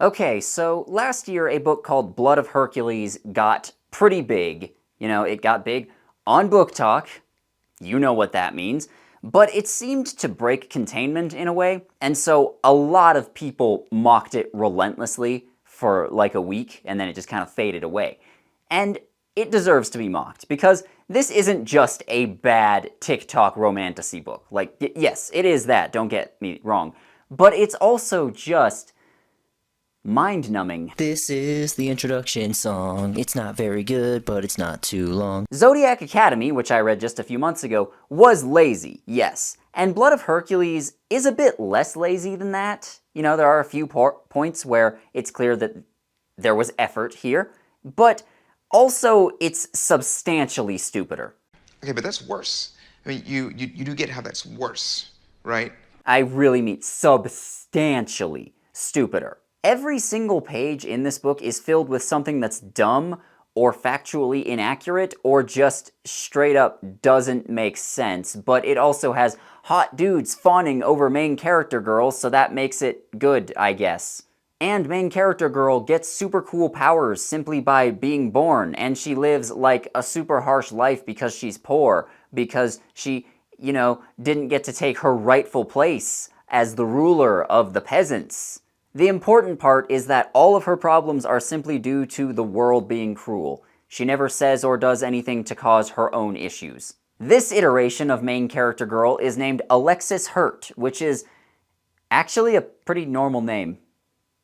Okay, so last year a book called Blood of Hercules got pretty big. It got big on Book Talk. You know what that means. But it seemed to break containment in a way, and so a lot of people mocked it relentlessly for like a week, and then it just kind of faded away. And it deserves to be mocked, because this isn't just a bad TikTok romantasy book. Like, yes, it is that, don't get me wrong. But it's also just mind-numbing. This is the introduction song. It's not very good, but it's not too long. Zodiac Academy, which I read just a few months ago, was lazy, yes. And Blood of Hercules is a bit less lazy than that. There are a few points where it's clear that there was effort here, but also it's substantially stupider. Okay, but that's worse. I mean, you do get how that's worse, right? I really mean substantially stupider. Every single page in this book is filled with something that's dumb or factually inaccurate or just straight up doesn't make sense, but it also has hot dudes fawning over main character girls, so that makes it good, I guess. And main character girl gets super cool powers simply by being born, and she lives like a super harsh life because she's poor, because she, didn't get to take her rightful place as the ruler of the peasants. The important part is that all of her problems are simply due to the world being cruel. She never says or does anything to cause her own issues. This iteration of main character girl is named Alexis Hurt, which is actually a pretty normal name.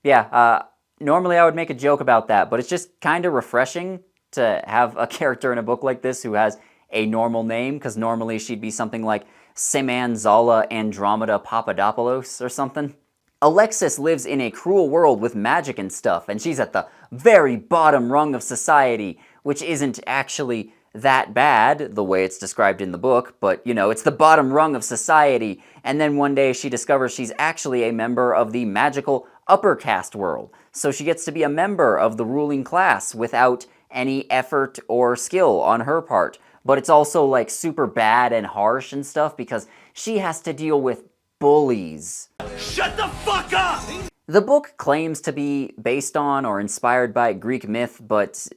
Yeah, normally I would make a joke about that, but it's just kind of refreshing to have a character in a book like this who has a normal name, because normally she'd be something like Semanzala Andromeda Papadopoulos or something. Alexis lives in a cruel world with magic and stuff, and she's at the very bottom rung of society, which isn't actually that bad, the way it's described in the book, but, it's the bottom rung of society, and then one day she discovers she's actually a member of the magical upper caste world, so she gets to be a member of the ruling class without any effort or skill on her part, but it's also, like, super bad and harsh and stuff, because she has to deal with bullies. Shut the fuck up! The book claims to be based on or inspired by Greek myth, but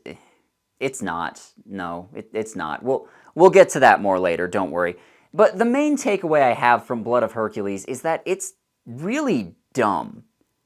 it's not. No, it's not. We'll get to that more later, don't worry. But the main takeaway I have from Blood of Hercules is that it's really dumb.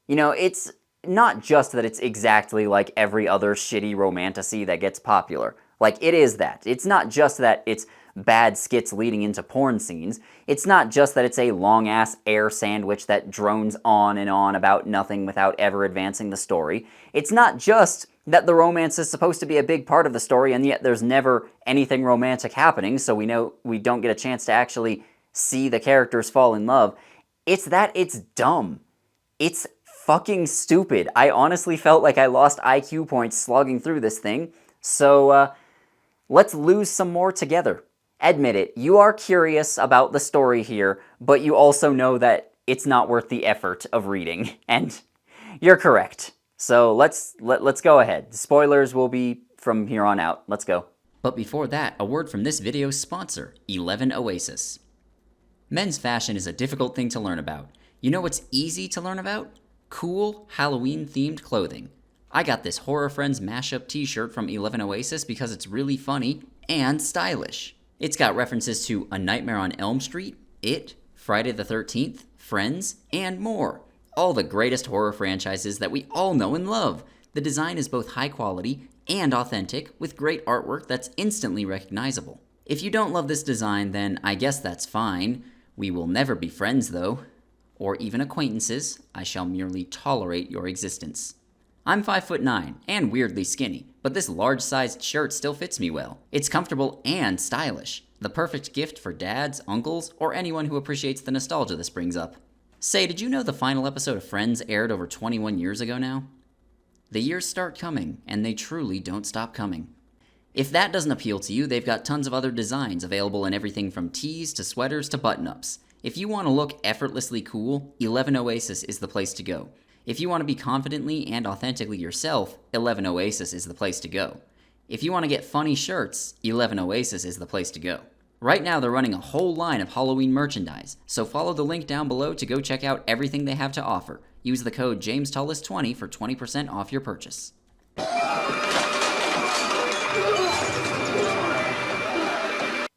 It's not just that it's exactly like every other shitty romantasy that gets popular. Like, it is that. It's not just that it's bad skits leading into porn scenes. It's not just that it's a long-ass air sandwich that drones on and on about nothing without ever advancing the story. It's not just that the romance is supposed to be a big part of the story, and yet there's never anything romantic happening, so we know we don't get a chance to actually see the characters fall in love. It's that it's dumb. It's fucking stupid. I honestly felt like I lost IQ points slogging through this thing, so let's lose some more together. Admit it, you are curious about the story here, but you also know that it's not worth the effort of reading, and you're correct. So let's go ahead. Spoilers will be from here on out. Let's go. But before that, a word from this video's sponsor, 11 Oasis. Men's fashion is a difficult thing to learn about. You know what's easy to learn about? Cool Halloween-themed clothing. I got this Horror Friends mashup t-shirt from 11 Oasis because it's really funny and stylish. It's got references to A Nightmare on Elm Street, It, Friday the 13th, Friends, and more. All the greatest horror franchises that we all know and love. The design is both high quality and authentic, with great artwork that's instantly recognizable. If you don't love this design, then I guess that's fine. We will never be friends, though. Or even acquaintances. I shall merely tolerate your existence. I'm 5'9" and weirdly skinny, but this large-sized shirt still fits me well. It's comfortable and stylish. The perfect gift for dads, uncles, or anyone who appreciates the nostalgia this brings up. Say, did you know the final episode of Friends aired over 21 years ago now? The years start coming, and they truly don't stop coming. If that doesn't appeal to you, they've got tons of other designs available in everything from tees to sweaters to button-ups. If you want to look effortlessly cool, 11 Oasis is the place to go. If you want to be confidently and authentically yourself, 11 Oasis is the place to go. If you want to get funny shirts, 11 Oasis is the place to go. Right now they're running a whole line of Halloween merchandise, so follow the link down below to go check out everything they have to offer. Use the code JamesTullis20 for 20% off your purchase.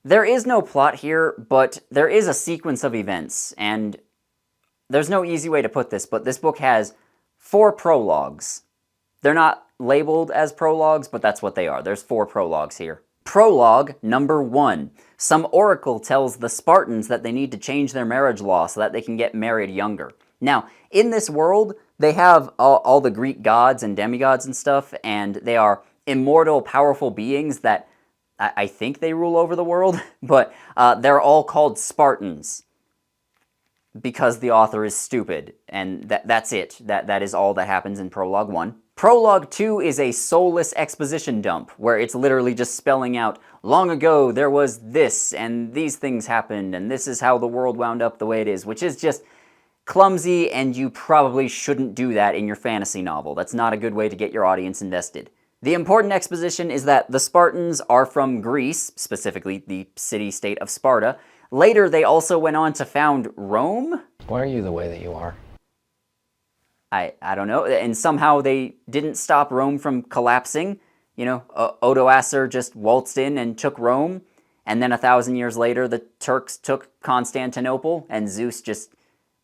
There is no plot here, but there is a sequence of events, and there's no easy way to put this, but this book has 4 prologues. They're not labeled as prologues, but that's what they are. There's 4 prologues here. Prologue number 1. Some oracle tells the Spartans that they need to change their marriage law so that they can get married younger. Now, in this world, they have all the Greek gods and demigods and stuff, and they are immortal, powerful beings that I think they rule over the world, but they're all called Spartans because the author is stupid, and that's it. That is all that happens in Prologue 1. Prologue 2 is a soulless exposition dump, where it's literally just spelling out, long ago there was this, and these things happened, and this is how the world wound up the way it is, which is just clumsy, and you probably shouldn't do that in your fantasy novel. That's not a good way to get your audience invested. The important exposition is that the Spartans are from Greece, specifically the city-state of Sparta. Later, they also went on to found Rome? Why are you the way that you are? I don't know. And somehow they didn't stop Rome from collapsing. You know, Odoacer just waltzed in and took Rome. And then 1,000 years later, the Turks took Constantinople, and Zeus just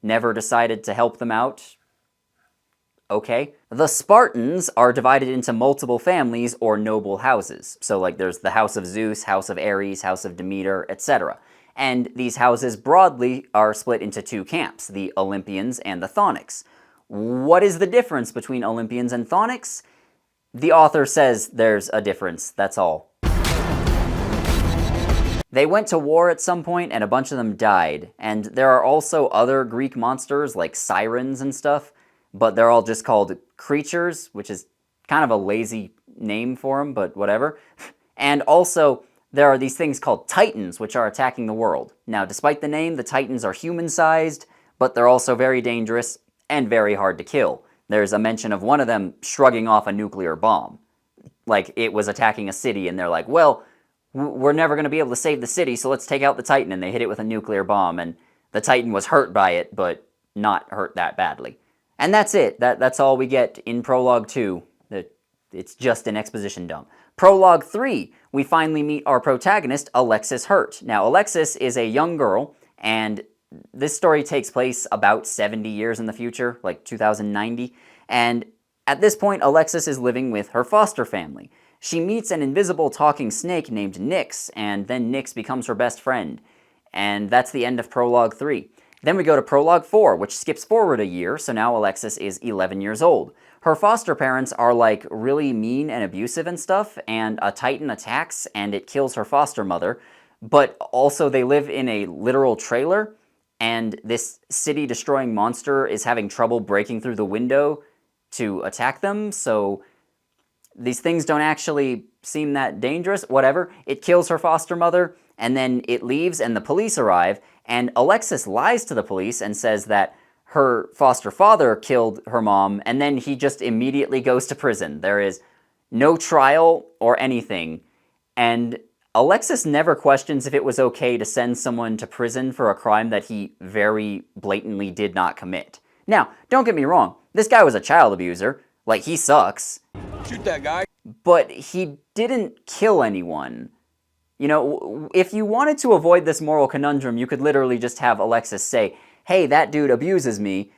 never decided to help them out. Okay. The Spartans are divided into multiple families or noble houses. So like there's the House of Zeus, House of Ares, House of Demeter, etc. And these houses broadly are split into 2 camps, the Olympians and the Chthonics. What is the difference between Olympians and Chthonics? The author says there's a difference, that's all. They went to war at some point and a bunch of them died. And there are also other Greek monsters like sirens and stuff, but they're all just called creatures, which is kind of a lazy name for them, but whatever. And also, there are these things called Titans, which are attacking the world. Now, despite the name, the Titans are human-sized, but they're also very dangerous and very hard to kill. There's a mention of one of them shrugging off a nuclear bomb. Like, it was attacking a city, and they're like, well, we're never going to be able to save the city, so let's take out the Titan, and they hit it with a nuclear bomb, and the Titan was hurt by it, but not hurt that badly. And that's it. That's all we get in Prologue 2. It's just an exposition dump. Prologue 3, we finally meet our protagonist, Alexis Hurt. Now, Alexis is a young girl, and this story takes place about 70 years in the future, like 2090. And at this point, Alexis is living with her foster family. She meets an invisible talking snake named Nyx, and then Nyx becomes her best friend. And that's the end of Prologue 3. Then we go to Prologue 4, which skips forward a year, so now Alexis is 11 years old. Her foster parents are like really mean and abusive and stuff, and a Titan attacks and it kills her foster mother, but also they live in a literal trailer, and this city-destroying monster is having trouble breaking through the window to attack them, so these things don't actually seem that dangerous, whatever. It kills her foster mother, and then it leaves and the police arrive, and Alexis lies to the police and says that her foster father killed her mom, and then he just immediately goes to prison. There is no trial or anything, and Alexis never questions if it was okay to send someone to prison for a crime that he very blatantly did not commit. Now, don't get me wrong, this guy was a child abuser. Like, he sucks. Shoot that guy. But he didn't kill anyone. You know, if you wanted to avoid this moral conundrum, you could literally just have Alexis say, hey, that dude abuses me,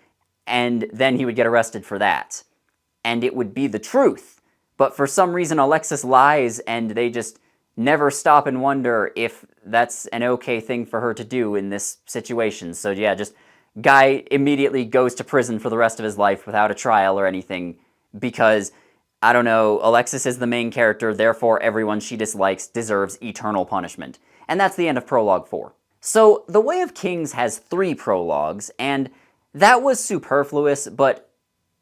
and then he would get arrested for that. And it would be the truth. But for some reason, Alexis lies, and they just never stop and wonder if that's an okay thing for her to do in this situation. So yeah, just guy immediately goes to prison for the rest of his life without a trial or anything, because, I don't know, Alexis is the main character, therefore everyone she dislikes deserves eternal punishment. And that's the end of Prologue 4. So, The Way of Kings has 3 prologues, and that was superfluous, but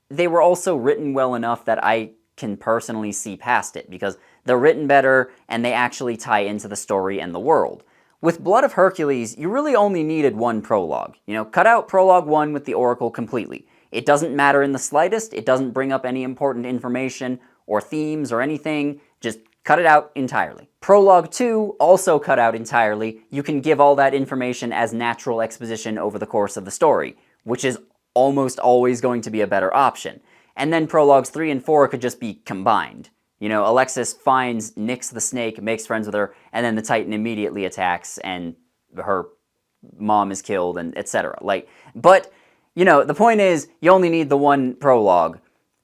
they were also written well enough that I can personally see past it, because they're written better, and they actually tie into the story and the world. With Blood of Hercules, you really only needed 1 prologue. You know, cut out Prologue 1 with the Oracle completely. It doesn't matter in the slightest, it doesn't bring up any important information or themes or anything, just cut it out entirely. Prologue 2, also cut out entirely. You can give all that information as natural exposition over the course of the story, which is almost always going to be a better option. And then prologues 3 and 4 could just be combined. You know, Alexis finds Nyx the snake, makes friends with her, and then the Titan immediately attacks, and her mom is killed, and etc. Like, but, you know, the point is, you only need the one prologue.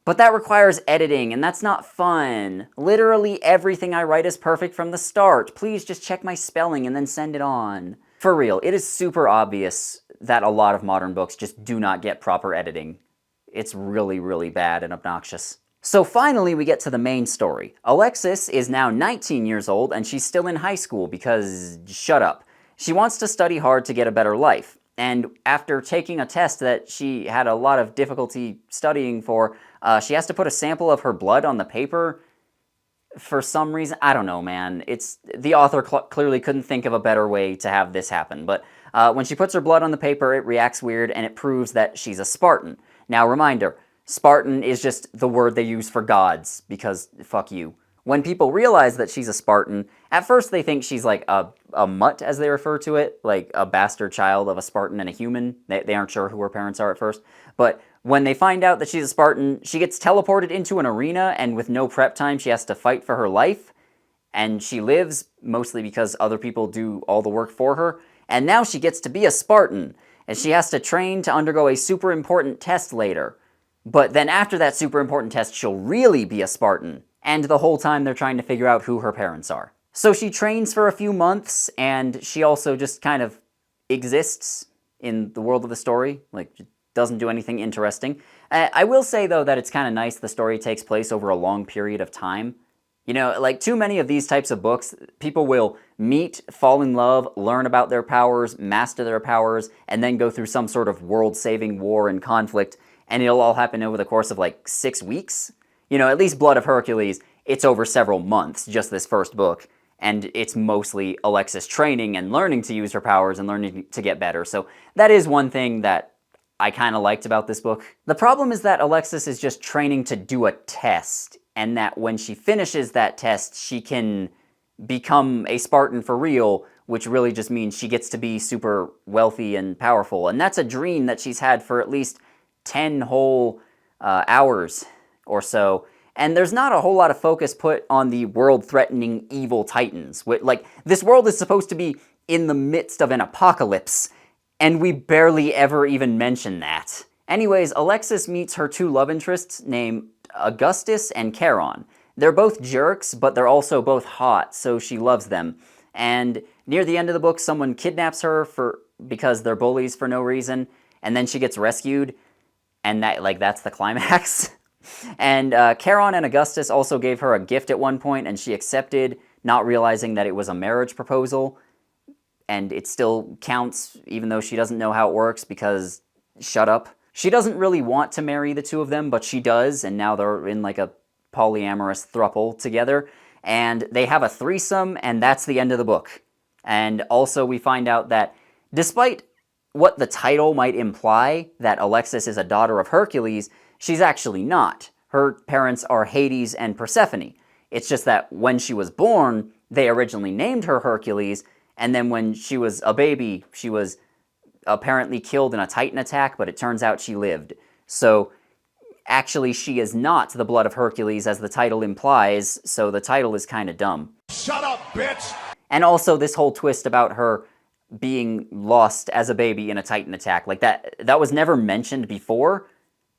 But that requires editing, and that's not fun. Literally everything I write is perfect from the start. Please just check my spelling and then send it on. For real, it is super obvious that a lot of modern books just do not get proper editing. It's really, really bad and obnoxious. So finally we get to the main story. Alexis is now 19 years old and she's still in high school because, shut up. She wants to study hard to get a better life. And after taking a test that she had a lot of difficulty studying for, she has to put a sample of her blood on the paper for some reason. I don't know, man. The author clearly couldn't think of a better way to have this happen. But when she puts her blood on the paper, it reacts weird and it proves that she's a Spartan. Now, reminder, Spartan is just the word they use for gods, because fuck you. When people realize that she's a Spartan, at first they think she's like a mutt, as they refer to it, like a bastard child of a Spartan and a human. They aren't sure who her parents are at first. But when they find out that she's a Spartan, she gets teleported into an arena, and with no prep time, she has to fight for her life. And she lives, mostly because other people do all the work for her. And now she gets to be a Spartan, and she has to train to undergo a super important test later. But then after that super important test, she'll really be a Spartan. And the whole time they're trying to figure out who her parents are. So she trains for a few months, and she also just kind of exists in the world of the story, like, doesn't do anything interesting. I will say, though, that it's kind of nice the story takes place over a long period of time. You know, like, too many of these types of books, people will meet, fall in love, learn about their powers, master their powers, and then go through some sort of world-saving war and conflict, and it'll all happen over the course of, like, 6 weeks. You know, at least Blood of Hercules, it's over several months, just this first book, and it's mostly Alexis training and learning to use her powers and learning to get better. So that is one thing that I kind of liked about this book. The problem is that Alexis is just training to do a test, and that when she finishes that test, she can become a Spartan for real, which really just means she gets to be super wealthy and powerful. And that's a dream that she's had for at least 10 whole hours or so. And there's not a whole lot of focus put on the world-threatening evil titans. Like, this world is supposed to be in the midst of an apocalypse, and we barely ever even mention that. Anyways, Alexis meets her two love interests named Augustus and Charon. They're both jerks, but they're also both hot, so she loves them. And near the end of the book, someone kidnaps her because they're bullies for no reason, and then she gets rescued, and that's the climax. And Charon and Augustus also gave her a gift at one point, and she accepted, not realizing that it was a marriage proposal. And it still counts, even though she doesn't know how it works, because shut up. She doesn't really want to marry the two of them, but she does, and now they're in like a polyamorous throuple together. And they have a threesome, and that's the end of the book. And also we find out that despite what the title might imply, that Alexis is a daughter of Hercules, she's actually not. Her parents are Hades and Persephone. It's just that when she was born, they originally named her Hercules, and then when she was a baby, she was apparently killed in a Titan attack, but it turns out she lived. So actually she is not the blood of Hercules as the title implies, so the title is kind of dumb. Shut up, bitch! And also this whole twist about her being lost as a baby in a Titan attack, like that was never mentioned before.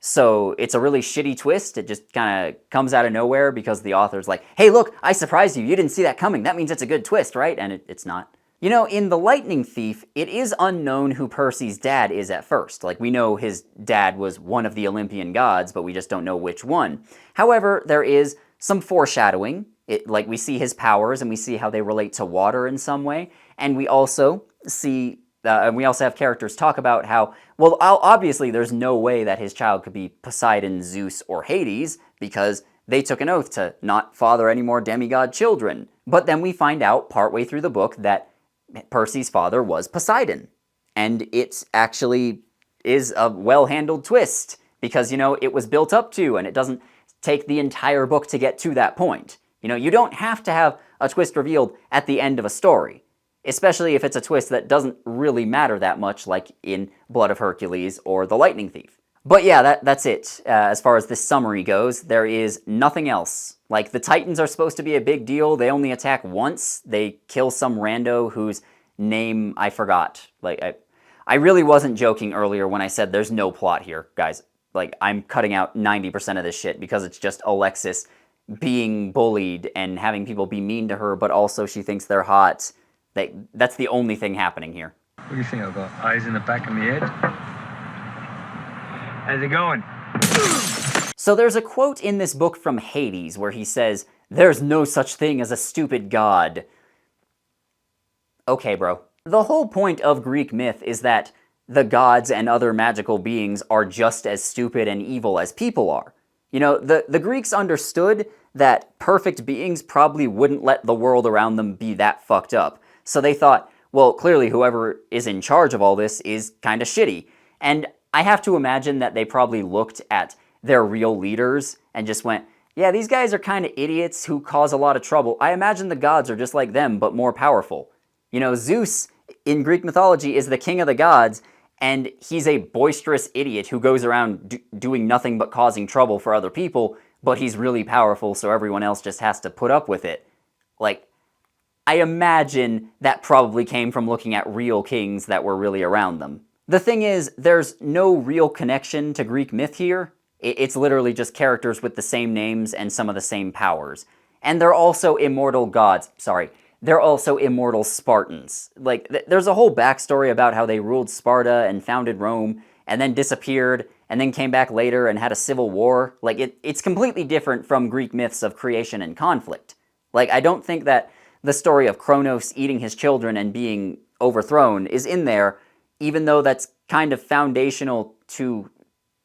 So it's a really shitty twist. It just kind of comes out of nowhere because the author's like, hey, look, I surprised you. You didn't see that coming. That means it's a good twist, right? And it's not. You know, in The Lightning Thief, it is unknown who Percy's dad is at first. Like, we know his dad was one of the Olympian gods, but we just don't know which one. However, there is some foreshadowing. Like, we see his powers, and we see how they relate to water in some way. And we also see... and we also have characters talk about how, well, obviously there's no way that his child could be Poseidon, Zeus, or Hades, because they took an oath to not father any more demigod children. But then we find out partway through the book that Percy's father was Poseidon. And it actually is a well-handled twist, because, you know, it was built up to, and it doesn't take the entire book to get to that point. You know, you don't have to have a twist revealed at the end of a story. Especially if it's a twist that doesn't really matter that much, like in Blood of Hercules or The Lightning Thief. But yeah, that's it. As far as this summary goes, there is nothing else. Like, the Titans are supposed to be a big deal. They only attack once. They kill some rando whose name I forgot. Like, I really wasn't joking earlier when I said there's no plot here, guys. Like, I'm cutting out 90% of this shit because it's just Alexis being bullied and having people be mean to her, but also she thinks they're hot. That's the only thing happening here. What do you think? I've got eyes in the back of my head. How's it going? So there's a quote in this book from Hades where he says, "There's no such thing as a stupid god." Okay, bro. The whole point of Greek myth is that the gods and other magical beings are just as stupid and evil as people are. You know, the Greeks understood that perfect beings probably wouldn't let the world around them be that fucked up. So they thought, well, clearly whoever is in charge of all this is kind of shitty. And I have to imagine that they probably looked at their real leaders and just went, yeah, these guys are kind of idiots who cause a lot of trouble. I imagine the gods are just like them, but more powerful. You know, Zeus in Greek mythology is the king of the gods, and he's a boisterous idiot who goes around doing nothing but causing trouble for other people, but he's really powerful, so everyone else just has to put up with it. Like, I imagine that probably came from looking at real kings that were really around them. The thing is, there's no real connection to Greek myth here. It's literally just characters with the same names and some of the same powers. And they're also immortal gods. Sorry. They're also immortal Spartans. Like, there's a whole backstory about how they ruled Sparta and founded Rome, and then disappeared, and then came back later and had a civil war. Like, it's completely different from Greek myths of creation and conflict. Like, I don't think that the story of Kronos eating his children and being overthrown is in there, even though that's kind of foundational to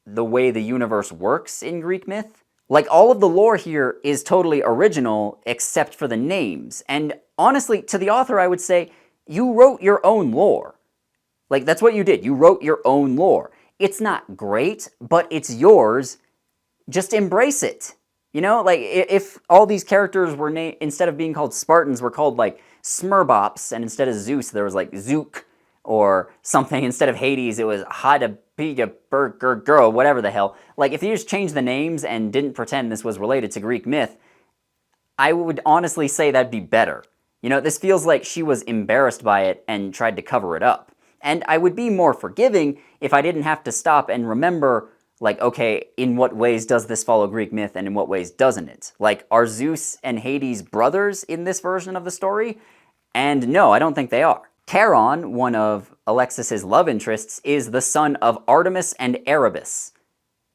the way the universe works in Greek myth. Like, all of the lore here is totally original except for the names. And honestly, to the author, I would say, you wrote your own lore. Like, that's what you did. You wrote your own lore. It's not great, but it's yours. Just embrace it. You know, like, if all these characters were instead of being called Spartans, were called, like, Smurbops, and instead of Zeus, there was, like, Zook, or something. Instead of Hades, it was Hadabiga Girl, whatever the hell. Like, if you just changed the names and didn't pretend this was related to Greek myth, I would honestly say that'd be better. You know, this feels like she was embarrassed by it and tried to cover it up. And I would be more forgiving if I didn't have to stop and remember, like, okay, in what ways does this follow Greek myth and in what ways doesn't it? Like, are Zeus and Hades brothers in this version of the story? And no, I don't think they are. Charon, one of Alexis's love interests, is the son of Artemis and Erebus.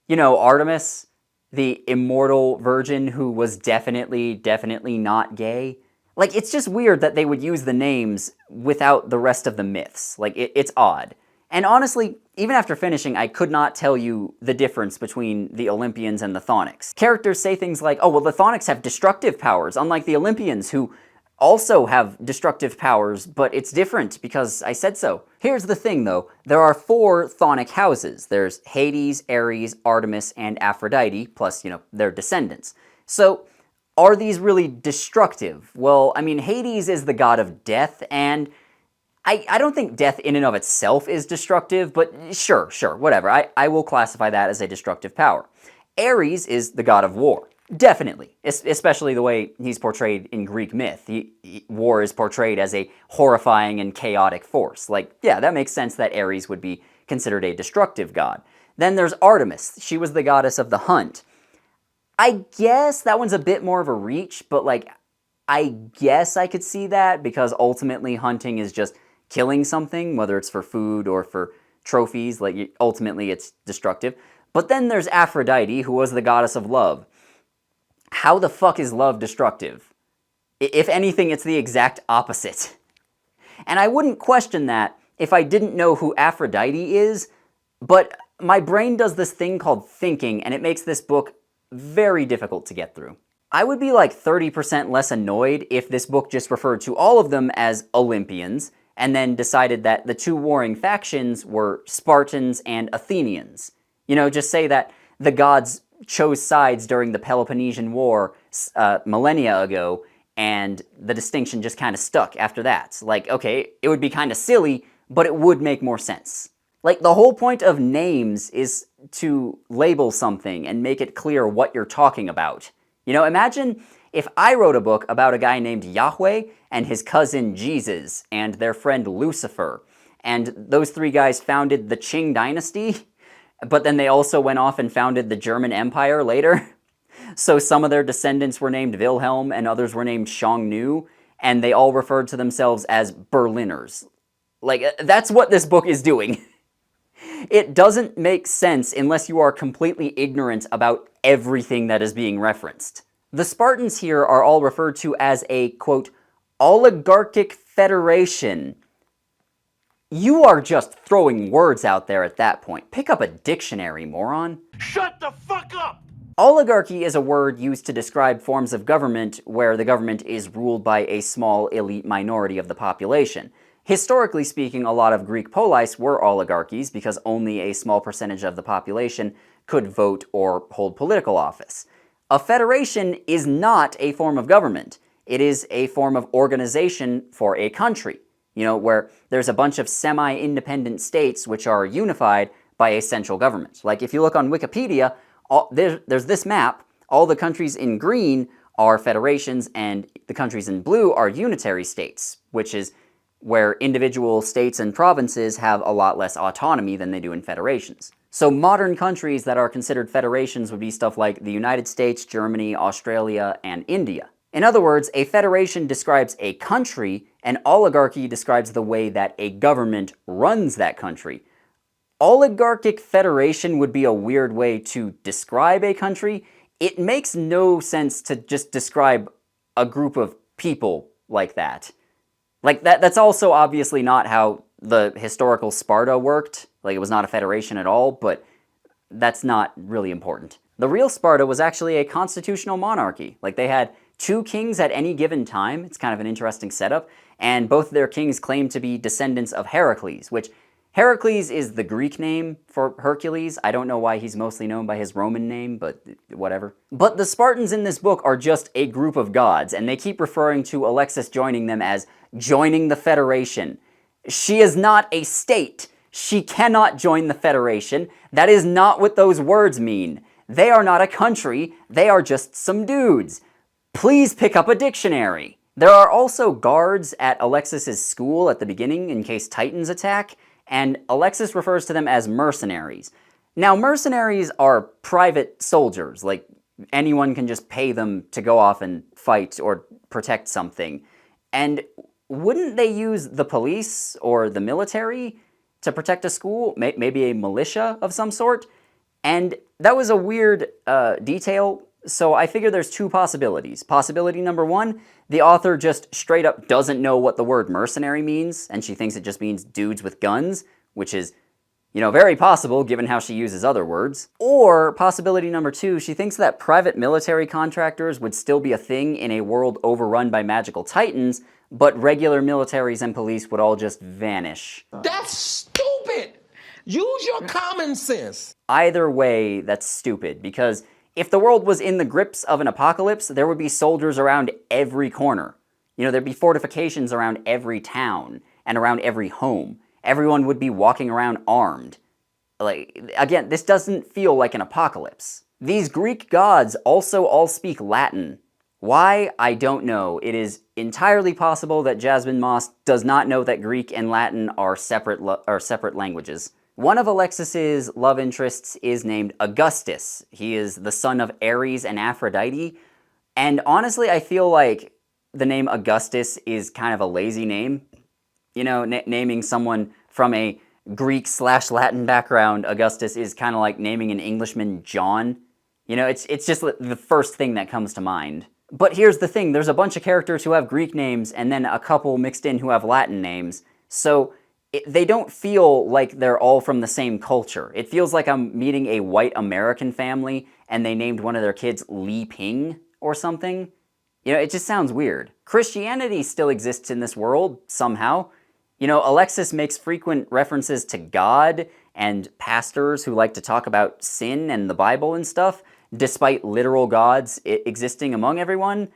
You know, Artemis, the immortal virgin who was definitely not gay. Like, it's just weird that they would use the names without the rest of the myths. Like, it's odd. And honestly, even after finishing, I could not tell you the difference between the Olympians and the Chthonics. Characters say things like, oh, well, the Chthonics have destructive powers, unlike the Olympians, who also have destructive powers, but it's different because I said so. Here's the thing, though. There are 4 chthonic houses. There's Hades, Ares, Artemis, and Aphrodite, plus, you know, their descendants. So, are these really destructive? Well, I mean, Hades is the god of death, and I don't think death in and of itself is destructive, but sure, whatever. I will classify that as a destructive power. Ares is the god of war. Definitely, especially the way he's portrayed in Greek myth. War is portrayed as a horrifying and chaotic force. Like, yeah, that makes sense that Ares would be considered a destructive god. Then there's Artemis. She was the goddess of the hunt. I guess that one's a bit more of a reach, but, like, I guess I could see that because ultimately hunting is just killing something, whether it's for food or for trophies. Like, ultimately it's destructive. But then there's Aphrodite, who was the goddess of love. How the fuck is love destructive? If anything, it's the exact opposite. And I wouldn't question that if I didn't know who Aphrodite is, but my brain does this thing called thinking, and it makes this book very difficult to get through. I would be like 30% less annoyed if this book just referred to all of them as Olympians, and then decided that the 2 warring factions were Spartans and Athenians. You know, just say that the gods chose sides during the Peloponnesian War millennia ago, and the distinction just kind of stuck after that. Like, okay, it would be kind of silly, but it would make more sense. Like, the whole point of names is to label something and make it clear what you're talking about. You know, imagine if I wrote a book about a guy named Yahweh and his cousin Jesus and their friend Lucifer, and those three guys founded the Qing dynasty, but then they also went off and founded the German Empire later. So some of their descendants were named Wilhelm and others were named Xiongnu, and they all referred to themselves as Berliners. Like, that's what this book is doing. It doesn't make sense unless you are completely ignorant about everything that is being referenced. The Spartans here are all referred to as a, quote, oligarchic federation. You are just throwing words out there at that point. Pick up a dictionary, moron. Shut the fuck up! Oligarchy is a word used to describe forms of government where the government is ruled by a small elite minority of the population. Historically speaking, a lot of Greek polis were oligarchies because only a small percentage of the population could vote or hold political office. A federation is not a form of government. It is a form of organization for a country, you know, where there's a bunch of semi-independent states which are unified by a central government. Like if you look on Wikipedia, there's this map. All the countries in green are federations and the countries in blue are unitary states, which is where individual states and provinces have a lot less autonomy than they do in federations. So modern countries that are considered federations would be stuff like the United States, Germany, Australia, and India. In other words, a federation describes a country, and oligarchy describes the way that a government runs that country. Oligarchic federation would be a weird way to describe a country. It makes no sense to just describe a group of people like that. Like, that's also obviously not how the historical Sparta worked. Like, it was not a federation at all, but that's not really important. The real Sparta was actually a constitutional monarchy. Like, they had 2 kings at any given time. It's kind of an interesting setup. And both of their kings claimed to be descendants of Hercules, which Hercules is the Greek name for Hercules. I don't know why he's mostly known by his Roman name, but whatever. But the Spartans in this book are just a group of gods, and they keep referring to Alexis joining them as joining the Federation. She is not a state. She cannot join the Federation. That is not what those words mean. They are not a country. They are just some dudes. Please pick up a dictionary. There are also guards at Alexis's school at the beginning in case Titans attack, and Alexis refers to them as mercenaries. Now, mercenaries are private soldiers. Like, anyone can just pay them to go off and fight or protect something. And wouldn't they use the police or the military to protect a school? Maybe a militia of some sort? And that was a weird detail, so I figure there's 2 possibilities. Possibility number 1, the author just straight up doesn't know what the word mercenary means, and she thinks it just means dudes with guns, which is, you know, very possible given how she uses other words. Or possibility number 2, she thinks that private military contractors would still be a thing in a world overrun by magical titans, but regular militaries and police would all just vanish. That's stupid! Use your common sense! Either way, that's stupid, because if the world was in the grips of an apocalypse, there would be soldiers around every corner. You know, there'd be fortifications around every town and around every home. Everyone would be walking around armed. Like, again, this doesn't feel like an apocalypse. These Greek gods also all speak Latin. Why? I don't know. It is entirely possible that Jasmine Moss does not know that Greek and Latin are separate languages. One of Alexis's love interests is named Augustus. He is the son of Ares and Aphrodite. And honestly, I feel like the name Augustus is kind of a lazy name. You know, naming someone from a Greek/Latin background, Augustus, is kind of like naming an Englishman John. You know, it's just the first thing that comes to mind. But here's the thing, there's a bunch of characters who have Greek names and then a couple mixed in who have Latin names. So they don't feel like they're all from the same culture. It feels like I'm meeting a white American family and they named one of their kids Li Ping or something. You know, it just sounds weird. Christianity still exists in this world, somehow. You know, Alexis makes frequent references to God and pastors who like to talk about sin and the Bible and stuff, despite literal gods existing among everyone.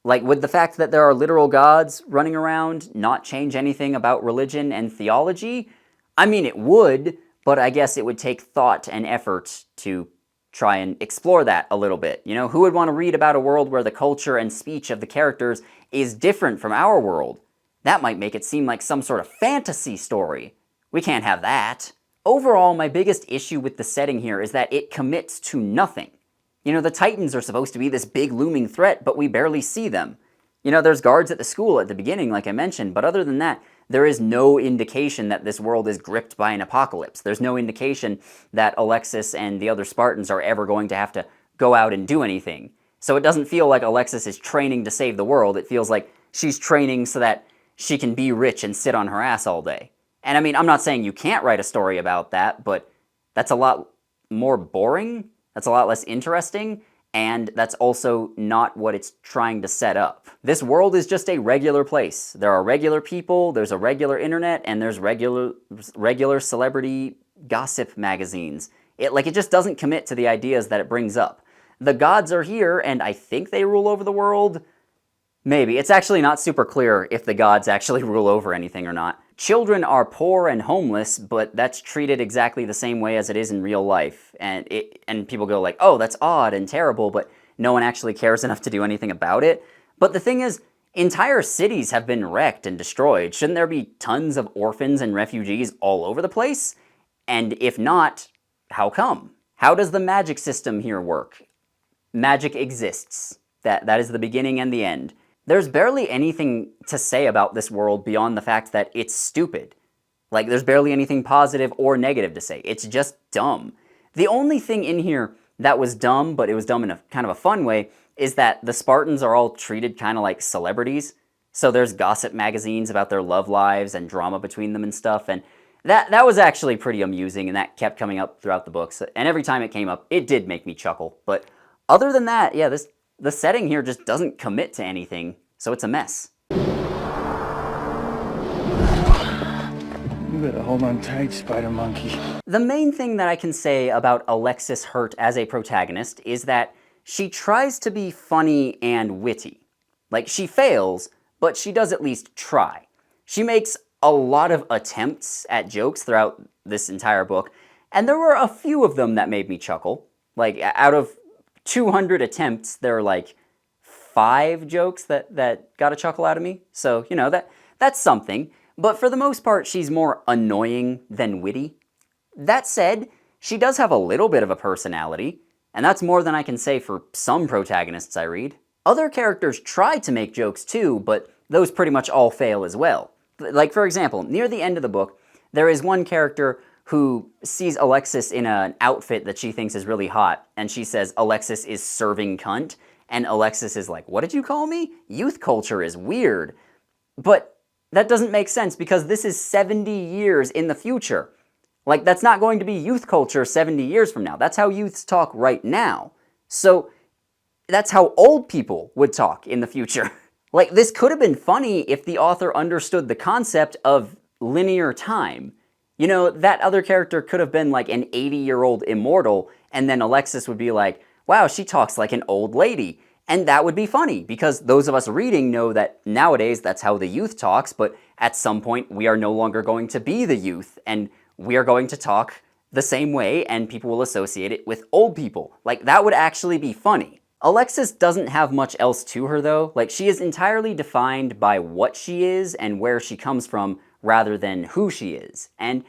Like, would the fact that there are literal gods running around not change anything about religion and theology? I mean, it would, but I guess it would take thought and effort to try and explore that a little bit. You know, who would want to read about a world where the culture and speech of the characters is different from our world? That might make it seem like some sort of fantasy story. We can't have that. Overall, my biggest issue with the setting here is that it commits to nothing. You know, the Titans are supposed to be this big looming threat, but we barely see them. You know, there's guards at the school at the beginning, like I mentioned, but other than that, there is no indication that this world is gripped by an apocalypse. There's no indication that Alexis and the other Spartans are ever going to have to go out and do anything. So it doesn't feel like Alexis is training to save the world. It feels like she's training so that she can be rich and sit on her ass all day. And I mean, I'm not saying you can't write a story about that, but that's a lot more boring, that's a lot less interesting, and that's also not what it's trying to set up. This world is just a regular place. There are regular people, there's a regular internet, and there's regular celebrity gossip magazines. It just doesn't commit to the ideas that it brings up. The gods are here, and I think they rule over the world. Maybe. It's actually not super clear if the gods actually rule over anything or not. Children are poor and homeless, but that's treated exactly the same way as it is in real life. And people go like, oh, that's odd and terrible, but no one actually cares enough to do anything about it. But the thing is, entire cities have been wrecked and destroyed. Shouldn't there be tons of orphans and refugees all over the place? And if not, how come? How does the magic system here work? Magic exists. That is the beginning and the end. There's barely anything to say about this world beyond the fact that it's stupid. Like, there's barely anything positive or negative to say. It's just dumb. The only thing in here that was dumb, but it was dumb in a kind of a fun way, is that the Spartans are all treated kind of like celebrities. So there's gossip magazines about their love lives and drama between them and stuff, and that was actually pretty amusing, and that kept coming up throughout the books. And every time it came up, it did make me chuckle. But other than that, yeah, the setting here just doesn't commit to anything, so it's a mess. You better hold on tight, Spider Monkey. The main thing that I can say about Alexis Hurt as a protagonist is that she tries to be funny and witty. Like, she fails, but she does at least try. She makes a lot of attempts at jokes throughout this entire book, and there were a few of them that made me chuckle. Like, out of 200 attempts, there are like 5 jokes that got a chuckle out of me. So, you know, that's something. But for the most part, she's more annoying than witty. That said, she does have a little bit of a personality, and that's more than I can say for some protagonists I read. Other characters try to make jokes too, but those pretty much all fail as well. Like, for example, near the end of the book, there is one character who sees Alexis in an outfit that she thinks is really hot, and she says Alexis is serving cunt, and Alexis is like, what did you call me? Youth culture is weird. But that doesn't make sense because this is 70 years in the future. Like, that's not going to be youth culture 70 years from now. That's how youths talk right now. So that's how old people would talk in the future. Like, this could have been funny if the author understood the concept of linear time. You know, that other character could have been like an 80-year-old immortal, and then Alexis would be like, wow, she talks like an old lady. And that would be funny, because those of us reading know that nowadays that's how the youth talks, but at some point we are no longer going to be the youth, and we are going to talk the same way, and people will associate it with old people. Like, that would actually be funny. Alexis doesn't have much else to her, though. Like, she is entirely defined by what she is and where she comes from, rather than who she is. And,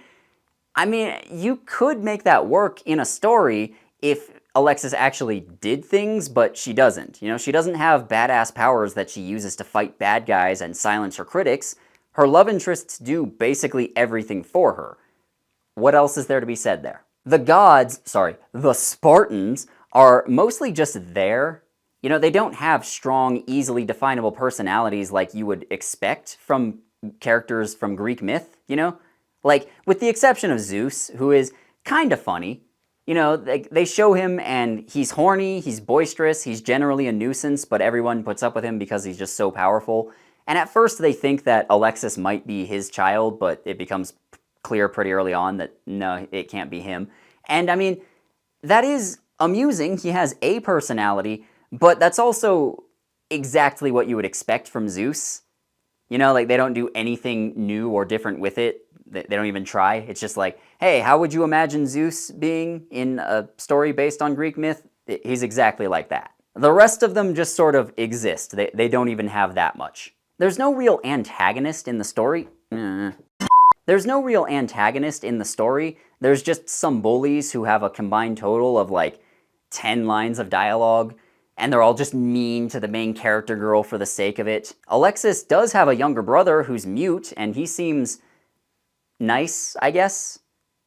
I mean, you could make that work in a story if Alexis actually did things, but she doesn't. You know, she doesn't have badass powers that she uses to fight bad guys and silence her critics. Her love interests do basically everything for her. What else is there to be said there? The Spartans are mostly just there. You know, they don't have strong, easily definable personalities like you would expect from characters from Greek myth, you know? Like, with the exception of Zeus, who is kind of funny. You know, they show him and he's horny, he's boisterous, he's generally a nuisance, but everyone puts up with him because he's just so powerful. And at first they think that Alexis might be his child, but it becomes clear pretty early on that no, it can't be him. And I mean, that is amusing. He has a personality, but that's also exactly what you would expect from Zeus. You know, like, they don't do anything new or different with it. They don't even try. It's just like, hey, how would you imagine Zeus being in a story based on Greek myth? He's exactly like that. The rest of them just sort of exist. They don't even have that much. There's no real antagonist in the story. There's no real antagonist in the story. There's just some bullies who have a combined total of like 10 lines of dialogue, and they're all just mean to the main character girl for the sake of it. Alexis does have a younger brother who's mute, and he seems nice, I guess.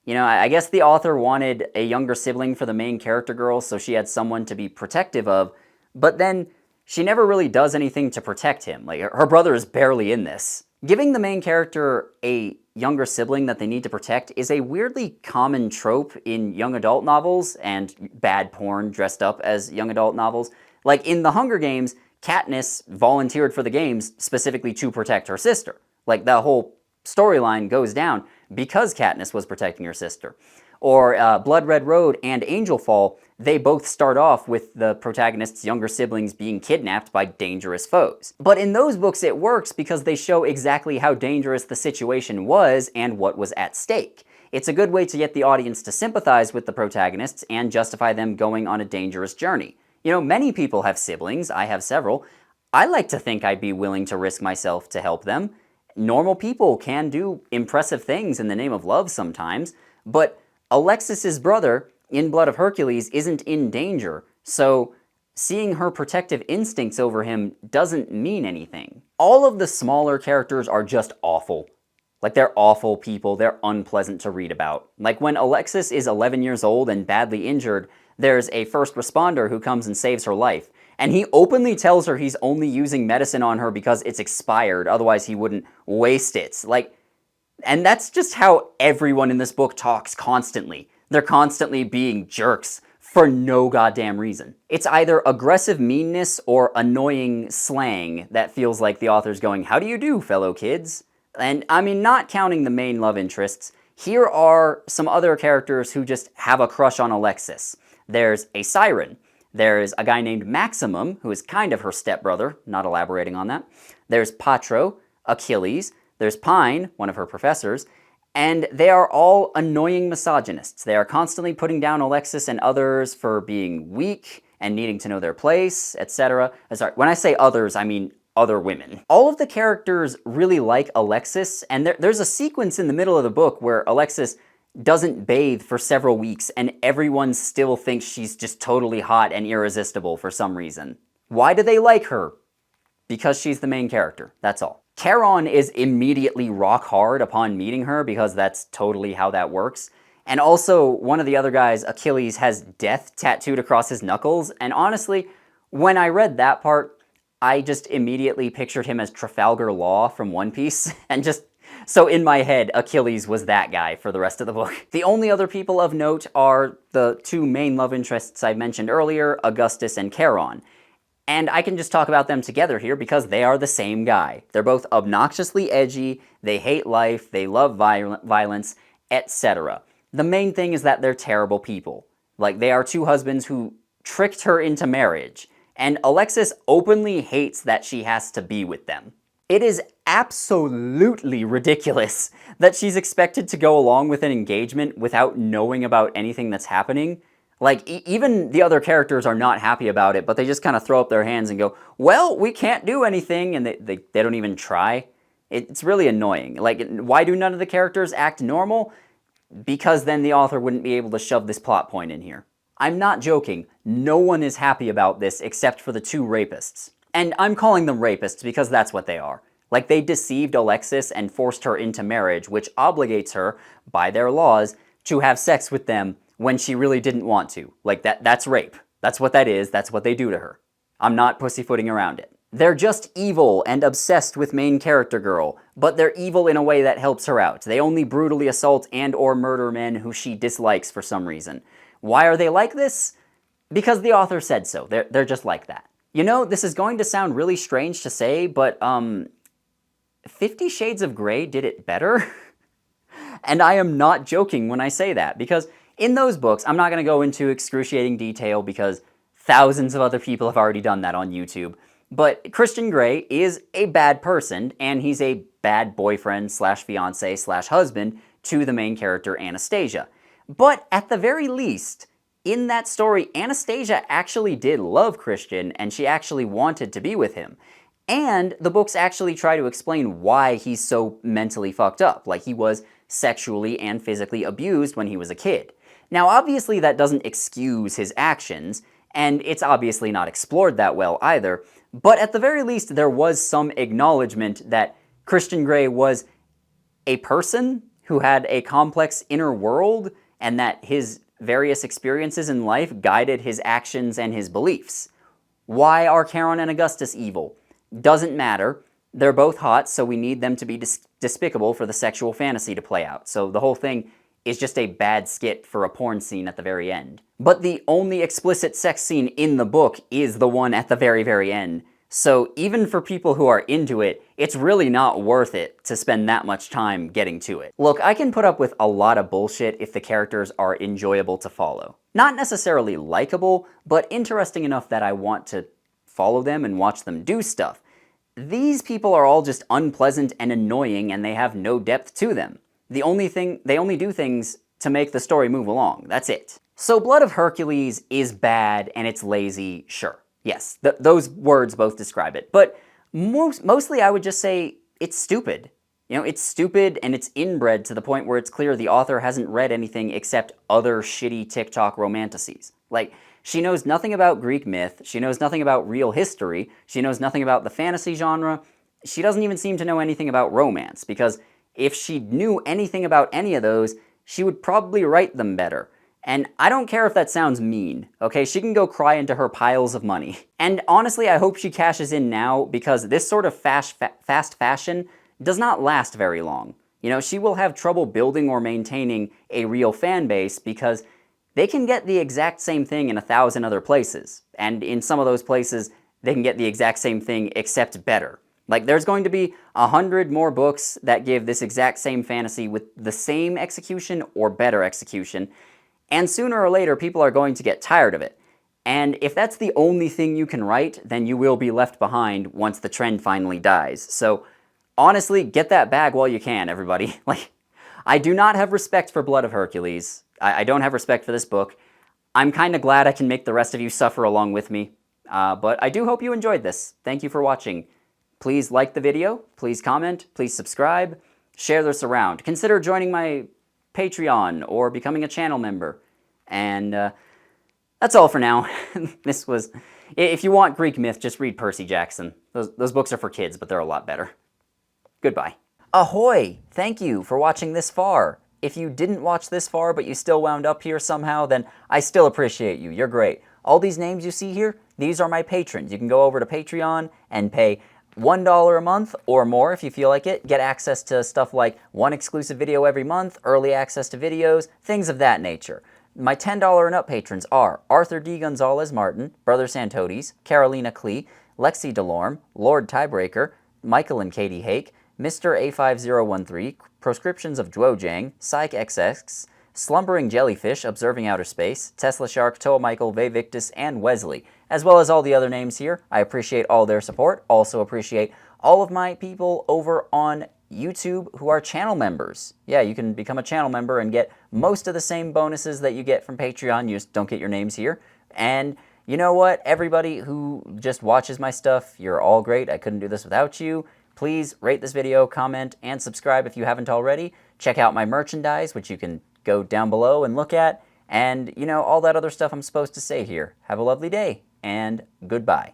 You know, I guess the author wanted a younger sibling for the main character girl, so she had someone to be protective of, but then she never really does anything to protect him. Like, her brother is barely in this. Giving the main character a younger sibling that they need to protect is a weirdly common trope in young adult novels and bad porn dressed up as young adult novels. Like in The Hunger Games, Katniss volunteered for the games specifically to protect her sister. Like, the whole storyline goes down because Katniss was protecting her sister. Or Blood Red Road and Angel Fall, they both start off with the protagonist's younger siblings being kidnapped by dangerous foes. But in those books it works because they show exactly how dangerous the situation was and what was at stake. It's a good way to get the audience to sympathize with the protagonists and justify them going on a dangerous journey. You know, many people have siblings, I have several. I like to think I'd be willing to risk myself to help them. Normal people can do impressive things in the name of love sometimes, but Alexis's brother in Blood of Hercules isn't in danger, so seeing her protective instincts over him doesn't mean anything. All of the smaller characters are just awful. Like, they're awful people, they're unpleasant to read about. Like, when Alexis is 11 years old and badly injured, there's a first responder who comes and saves her life. And he openly tells her he's only using medicine on her because it's expired, otherwise he wouldn't waste it. Like, and that's just how everyone in this book talks constantly. They're constantly being jerks for no goddamn reason. It's either aggressive meanness or annoying slang that feels like the author's going, how do you do, fellow kids? And I mean, not counting the main love interests, here are some other characters who just have a crush on Alexis. There's a siren. There's a guy named Maximum, who is kind of her stepbrother, not elaborating on that. There's Patro, Achilles. There's Pine, one of her professors, and they are all annoying misogynists. They are constantly putting down Alexis and others for being weak and needing to know their place, etc. Sorry, when I say others, I mean other women. All of the characters really like Alexis, and there's a sequence in the middle of the book where Alexis doesn't bathe for several weeks, and everyone still thinks she's just totally hot and irresistible for some reason. Why do they like her? Because she's the main character, that's all. Charon is immediately rock hard upon meeting her because that's totally how that works. And also, one of the other guys, Achilles, has death tattooed across his knuckles, and honestly, when I read that part, I just immediately pictured him as Trafalgar Law from One Piece, and just, so in my head, Achilles was that guy for the rest of the book. The only other people of note are the two main love interests I mentioned earlier, Augustus and Charon. And I can just talk about them together here because they are the same guy. They're both obnoxiously edgy, they hate life, they love violence, etc. The main thing is that they're terrible people. Like, they are two husbands who tricked her into marriage, and Alexis openly hates that she has to be with them. It is absolutely ridiculous that she's expected to go along with an engagement without knowing about anything that's happening. Like, even the other characters are not happy about it, but they just kind of throw up their hands and go, well, we can't do anything, and they don't even try. It's really annoying. Like, why do none of the characters act normal? Because then the author wouldn't be able to shove this plot point in here. I'm not joking. No one is happy about this except for the two rapists. And I'm calling them rapists because that's what they are. Like, they deceived Alexis and forced her into marriage, which obligates her, by their laws, to have sex with them when she really didn't want to. Like, that's rape. That's what that is. That's what they do to her. I'm not pussyfooting around it. They're just evil and obsessed with main character girl, but they're evil in a way that helps her out. They only brutally assault and or murder men who she dislikes for some reason. Why are they like this? Because the author said so. They're just like that. You know, this is going to sound really strange to say, but 50 Shades of Grey did it better. And I am not joking when I say that, because in those books, I'm not going to go into excruciating detail because thousands of other people have already done that on YouTube. But Christian Grey is a bad person, and he's a bad boyfriend slash fiance slash husband to the main character, Anastasia. But at the very least, in that story, Anastasia actually did love Christian, and she actually wanted to be with him. And the books actually try to explain why he's so mentally fucked up, like he was sexually and physically abused when he was a kid. Now, obviously that doesn't excuse his actions, and it's obviously not explored that well either, but at the very least there was some acknowledgement that Christian Grey was a person who had a complex inner world, and that his various experiences in life guided his actions and his beliefs. Why are Charon and Augustus evil? Doesn't matter. They're both hot, so we need them to be despicable for the sexual fantasy to play out. So the whole thing is just a bad skit for a porn scene at the very end. But the only explicit sex scene in the book is the one at the very, very end. So even for people who are into it, it's really not worth it to spend that much time getting to it. Look, I can put up with a lot of bullshit if the characters are enjoyable to follow. Not necessarily likable, but interesting enough that I want to follow them and watch them do stuff. These people are all just unpleasant and annoying, and they have no depth to them. They only do things to make the story move along. That's it. So Blood of Hercules is bad and it's lazy, sure. Yes, those words both describe it. But mostly I would just say it's stupid. You know, it's stupid and it's inbred to the point where it's clear the author hasn't read anything except other shitty TikTok romanticises. Like, she knows nothing about Greek myth, she knows nothing about real history, she knows nothing about the fantasy genre, she doesn't even seem to know anything about romance, because if she knew anything about any of those, she would probably write them better. And I don't care if that sounds mean, okay? She can go cry into her piles of money. And honestly, I hope she cashes in now, because this sort of fast fashion does not last very long. You know, she will have trouble building or maintaining a real fan base, because they can get the exact same thing in 1,000 other places. And in some of those places, they can get the exact same thing except better. Like, there's going to be 100 more books that give this exact same fantasy with the same execution or better execution, and sooner or later people are going to get tired of it. And if that's the only thing you can write, then you will be left behind once the trend finally dies. So honestly, get that bag while you can, everybody. Like, I do not have respect for Blood of Hercules. I don't have respect for this book. I'm kind of glad I can make the rest of you suffer along with me. But I do hope you enjoyed this. Thank you for watching. Please like the video, please comment, please subscribe, share this around. Consider joining my Patreon or becoming a channel member. And that's all for now. This was... If you want Greek myth, just read Percy Jackson. Those books are for kids, but they're a lot better. Goodbye. Ahoy! Thank you for watching this far. If you didn't watch this far, but you still wound up here somehow, then I still appreciate you. You're great. All these names you see here, these are my patrons. You can go over to Patreon and pay $1 a month or more if you feel like it. Get access to stuff like one exclusive video every month, early access to videos, things of that nature. My $10 and up patrons are Arthur D. Gonzalez Martin, Brother Santodes, Carolina Klee, Lexi Delorme, Lord Tiebreaker, Michael and Katie Hake, Mr. A5013, Proscriptions of Dwojang, Psych XX, Slumbering Jellyfish, Observing Outer Space, Tesla Shark, Toa Michael, Vevictus, and Wesley, as well as all the other names here. I appreciate all their support. Also appreciate all of my people over on YouTube who are channel members. Yeah, you can become a channel member and get most of the same bonuses that you get from Patreon. You just don't get your names here. And you know what? Everybody who just watches my stuff, you're all great. I couldn't do this without you. Please rate this video, comment, and subscribe if you haven't already. Check out my merchandise, which you can go down below and look at. And, you know, all that other stuff I'm supposed to say here. Have a lovely day, and goodbye.